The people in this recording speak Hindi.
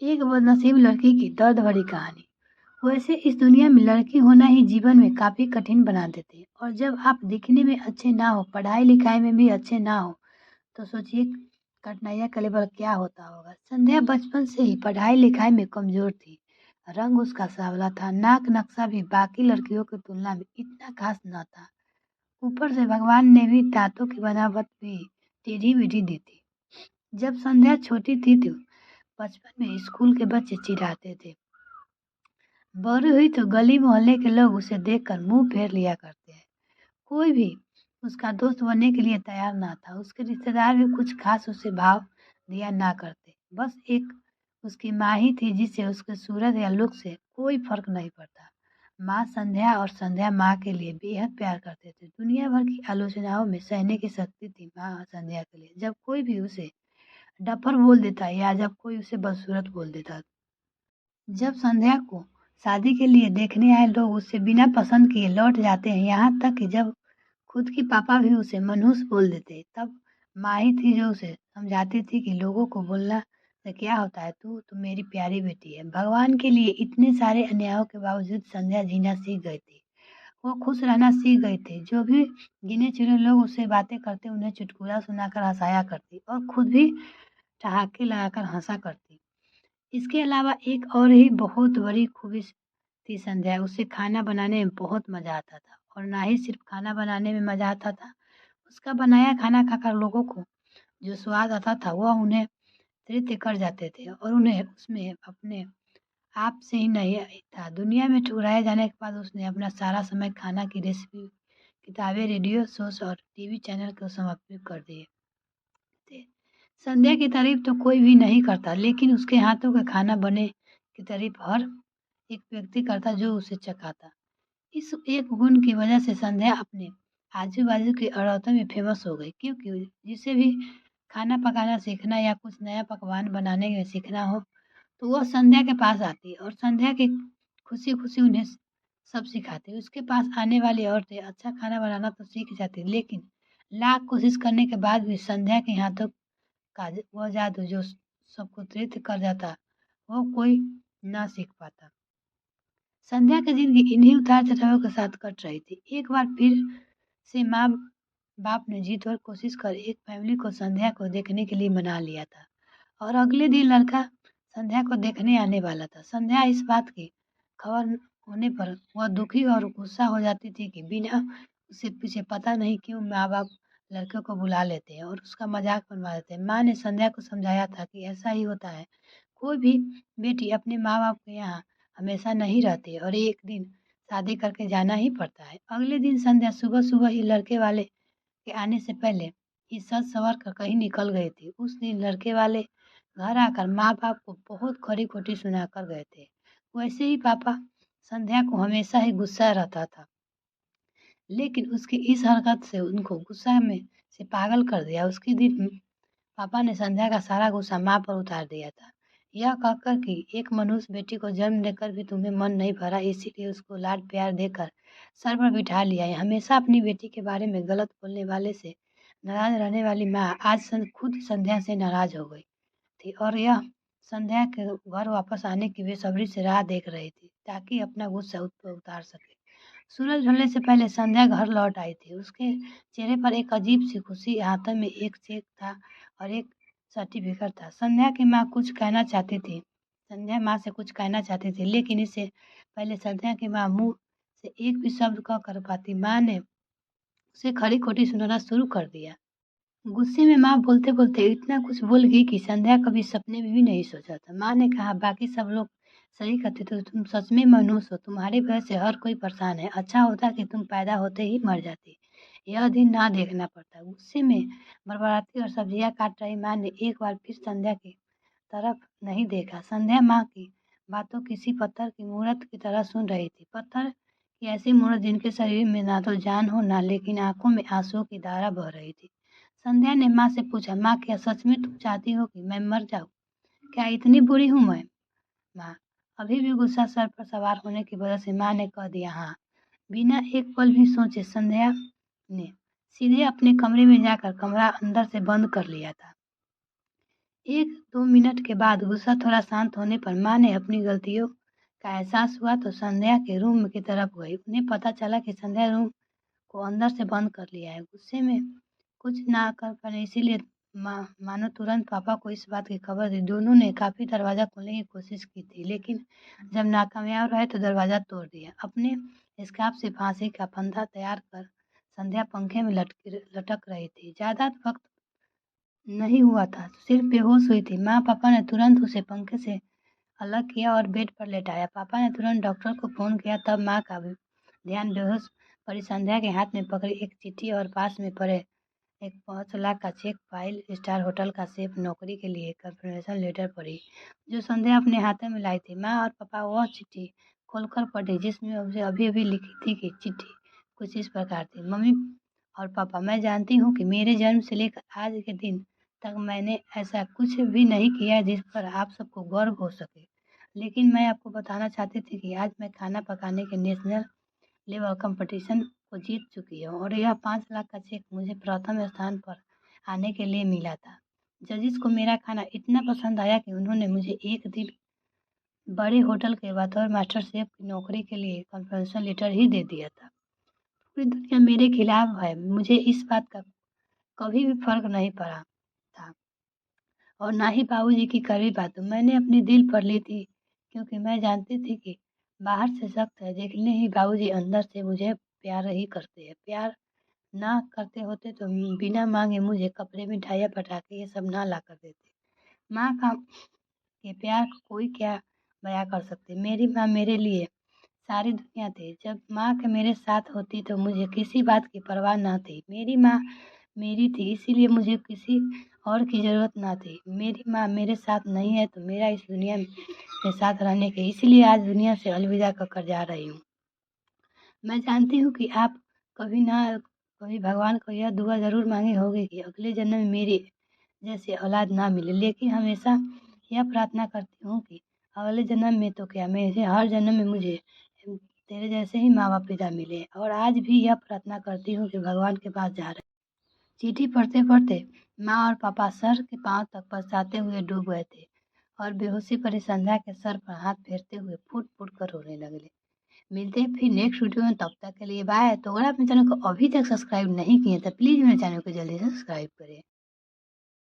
एक बदनसीब लड़की की दर्द भरी कहानी। वैसे इस दुनिया में लड़की होना ही जीवन में काफी कठिन बना देते हैं और जब आप दिखने में अच्छे ना हो, पढ़ाई लिखाई में भी अच्छे ना हो, तो सोचिए कठिनाइयाँ का लेवल क्या होता होगा। संध्या बचपन से ही पढ़ाई लिखाई में कमजोर थी। रंग उसका सांवला था, नाक नक्शा भी बाकी लड़कियों की तुलना में इतना खास न था। ऊपर से भगवान ने भी दांतों की बनावट भी टेढ़ी मेढ़ी दी थी। जब संध्या छोटी थी तो बचपन में स्कूल के बच्चे चिढ़ाते थे। बड़ी हुई तो गली मोहल्ले के लोग उसे देखकर मुंह फेर लिया करते हैं। कोई भी उसका दोस्त बनने के लिए तैयार ना था। उसके रिश्तेदार भी कुछ खास उसे भाव दिया ना करते। बस एक उसकी माँ ही थी जिसे उसके सूरत या लुक से कोई फर्क नहीं पड़ता। माँ संध्या और संध्या माँ के लिए बेहद प्यार करते थे। दुनिया भर की आलोचनाओं में सहने की शक्ति थी माँ संध्या के लिए। जब कोई भी उसे डफर बोल देता या जब कोई उसे बदसूरत बोल देता, जब संध्या को शादी के लिए देखने आए लोग उससे बिना पसंद किए लौट जाते हैं, यहाँ तक कि जब खुद की पापा भी उसे मनहूस बोल देते, तब माँ ही थी जो उसे समझाती थी कि लोगों को बोलना से क्या होता है, तू तो मेरी प्यारी बेटी है। भगवान के लिए इतने सारे अन्यायों के बावजूद संध्या जीना सीख गई थी। वो खुश रहना सीख गई थी। जो भी गिने चुने लोग उससे बातें करते उन्हें चुटकुला सुनाकर हंसाया करती और खुद भी ठहाके लगाकर हंसा करती। इसके अलावा एक और ही बहुत बड़ी खूबी थी संध्या। उसे खाना बनाने में बहुत मज़ा आता था और ना ही सिर्फ खाना बनाने में मज़ा आता था, उसका बनाया खाना खाकर लोगों को जो स्वाद आता था वह उन्हें तृप्त कर जाते थे और उन्हें उसमें अपने आप से ही नहीं था। दुनिया में ठुकराए जाने के बाद उसने अपना सारा समय खाना की रेसिपी, किताबें, रेडियो शोज और टीवी चैनल को समर्पित कर दिए थे। संध्या की तारीफ तो कोई भी नहीं करता, लेकिन उसके हाथों का खाना बने की तारीफ हर एक व्यक्ति करता जो उसे चखाता। इस एक गुण की वजह से संध्या अपने आजू-बाजू की औरतों में फेमस हो गई, क्योंकि जिसे भी खाना पकाना सीखना या कुछ नया पकवान बनाने में सीखना हो, तो वह संध्या के पास आती और संध्या की खुशी-खुशी उन्हें सब सिखाती। उसके पास आने वाली औरतें अच्छा खाना बनाना तो सीख जाती, लेकिन लाख कोशिश करने के बाद भी संध्या के हाथों का वह जादू जो सबको तृप्त कर जाता, वो कोई ना सीख पाता। संध्या की जिंदगी इन्हीं उतार चढ़ावों के साथ कट रही थी। एक बार फिर से माँ बाप ने जीत और कोशिश कर एक फैमिली को संध्या को देखने के लिए मना लिया था और अगले दिन लड़का संध्या को देखने आने वाला था। संध्या इस बात की खबर होने पर वह दुखी और गुस्सा हो जाती थी कि बिना उसे पीछे पता नहीं क्यों माँ बाप लड़के को बुला लेते हैं और उसका मजाक बनवा देते हैं। माँ ने संध्या को समझाया था कि ऐसा ही होता है, कोई भी बेटी अपने माँ बाप के यहाँ हमेशा नहीं रहती और एक दिन शादी करके जाना ही पड़ता है। अगले दिन संध्या सुबह-सुबह ही लड़के वाले के आने से पहले ही सज संवर कर कहीं निकल गई थी। उस दिन लड़के वाले घर आकर माँ-बाप को बहुत खरी-खोटी सुनाकर गए थे। वैसे ही पापा संध्या को हमेशा ही गुस्सा रहता था, लेकिन उसकी इस हरकत से उनको गुस्सा में से पागल कर दिया। उसके दिन पापा ने संध्या का सारा गुस्सा माँ पर उतार दिया था, यह कहकर कि एक मनुष्य बेटी को जन्म देकर भी तुम्हें मन नहीं भरा, इसीलिए उसको लाड प्यार देकर सर पर बिठा लिया है। हमेशा अपनी बेटी के बारे में गलत बोलने वाले से नाराज रहने वाली माँ आज खुद संध्या से नाराज हो गई थी और यह संध्या के घर वापस आने की बेसब्री से राह देख रही थी ताकि अपना गुस्सा उस पर उतार सके। सूरज ढलने से पहले संध्या घर लौट आई थी। उसके चेहरे पर एक अजीब सी खुशी, हाथों में एक चेक था और एक सर्टिफिकेट था। संध्या माँ से कुछ कहना चाहती थी, लेकिन इससे पहले संध्या की माँ मुंह से एक भी शब्द कह कर पाती, माँ ने उसे खरी खोटी सुनाना शुरू कर दिया। गुस्से में माँ बोलते बोलते इतना कुछ बोल गई कि संध्या कभी सपने में भी नहीं सोचा था। माँ ने कहा, बाकी सब लोग सही कहते तो तुम सच में मनुष्य हो, तुम्हारी वजह से हर कोई परेशान है। अच्छा होता कि तुम पैदा होते ही मर जाती, यह दिन ना देखना पड़ता। गुस्से में बरबराती और सब्जियां काट रही माँ ने एक बार फिर संध्या की तरफ नहीं देखा। संध्या माँ की बातों किसी पत्थर की मूरत की तरह सुन रही थी। पत्थर की ऐसी मूरत जिनके शरीर में ना तो जान हो ना, लेकिन आंखों में आंसुओं की धारा बह रही थी। संध्या ने माँ से पूछा, माँ क्या सच में तुम चाहती हो कि मैं मर जाऊँ? क्या इतनी बुरी हूँ मैं? माँ अभी भी गुस्सा सर पर सवार होने की वजह से माँ ने कह दिया, हाँ। बिना एक पल भी सोचे संध्या ने सीधे अपने कमरे में जाकर कमरा अंदर से बंद कर लिया था। 1-2 मिनट के बाद गुस्सा थोड़ा शांत होने पर माँ ने अपनी गलतियों का एहसास हुआ तो संध्या के रूम की तरफ गई। उन्हें पता चला कि संध्या रूम को अंदर से बंद कर लिया है। गुस्से में कुछ ना कर पाए इसीलिए मानो तुरंत पापा को इस बात की खबर दी। दोनों ने काफ़ी दरवाज़ा खोलने की कोशिश की थी, लेकिन जब नाकामयाब रहे तो दरवाज़ा तोड़ दिया। अपने स्कार्फ से फांसी का फंदा तैयार कर संध्या पंखे में लटक रही थी। ज़्यादा वक्त नहीं हुआ था, सिर्फ बेहोश हुई थी। माँ पापा ने तुरंत उसे पंखे से अलग किया और बेड पर लेटाया। पापा ने तुरंत डॉक्टर को फ़ोन किया, तब माँ का भी ध्यान बेहोश पड़ी संध्या के हाथ में पकड़ी एक चिट्ठी और पास में पड़े एक 5 लाख का चेक। 5 स्टार होटल का शेफ नौकरी के लिए कन्फर्मेशन लेटर पड़ी, जो संध्या अपने हाथों में लाई थी। माँ और पापा वह चिट्ठी खोलकर पढ़ी, जिसमें उसे अभी-अभी लिखी थी कि चिट्ठी कुछ इस प्रकार थी। मम्मी और पापा, मैं जानती हूँ कि मेरे जन्म से लेकर आज के दिन तक मैंने ऐसा कुछ भी नहीं किया जिस पर आप सबको गर्व हो सके। लेकिन मैं आपको बताना चाहती थी कि आज मैं खाना पकाने के नेशनल लेवल कंपटीशन को जीत चुकी हूँ और यह 5 लाख का चेक मुझे प्रथम स्थान पर आने के लिए मिला था। जजिस को मेरा खाना इतना पसंद आया कि उन्होंने मुझे एक दिन बड़े होटल के बतौर मास्टर शेफ की नौकरी के लिए कन्फर्मेशन लेटर ही दे दिया था। पूरी दुनिया मेरे खिलाफ है, मुझे इस बात का कभी भी फर्क नहीं पड़ा था और ना ही बाबूजी की कड़वी बातों। मैंने अपने दिल पर ली थी, क्योंकि मैं जानती थी कि बाहर से सख्त है, लेकिन ही बाबूजी अंदर से मुझे प्यार ही करते हैं। प्यार ना करते होते तो बिना मांगे मुझे कपड़े, मिठाइयाँ, पटाखे ये सब ना ला कर देते। माँ का के प्यार को कोई क्या बयां कर सकते। मेरी माँ मेरे लिए सारी दुनिया थी। जब माँ के मेरे साथ होती तो मुझे किसी बात की परवाह न थी। मेरी माँ मेरी थी, इसीलिए मुझे किसी और की ज़रूरत ना थी। मेरी माँ मेरे साथ नहीं है तो मेरा इस दुनिया में साथ रहने की, इसीलिए आज दुनिया से अलविदा कहकर जा रही हूँ। मैं जानती हूँ कि आप कभी ना कभी भगवान को यह दुआ ज़रूर मांगी होगी कि अगले जन्म में मेरी जैसे औलाद ना मिले, लेकिन हमेशा यह प्रार्थना करती हूँ कि अगले जन्म में तो क्या, मेरे हर जन्म में मुझे तेरे जैसे ही माँ बाप पिता मिले। और आज भी यह प्रार्थना करती हूँ कि भगवान के पास जा रहे। चिट्ठी पढ़ते पढ़ते माँ और पापा सर के पांव तक पछताते हुए डूब गए थे और बेहोशी पड़ी संध्या के सर पर हाथ फेरते हुए फूट फूट कर रोने लगे। मिलते हैं फिर नेक्स्ट वीडियो में, तब तक के लिए बाय। तो अगर आप मेरे चैनल को अभी तक सब्सक्राइब नहीं किए तो प्लीज़ मेरे चैनल को जल्दी से सब्सक्राइब करें।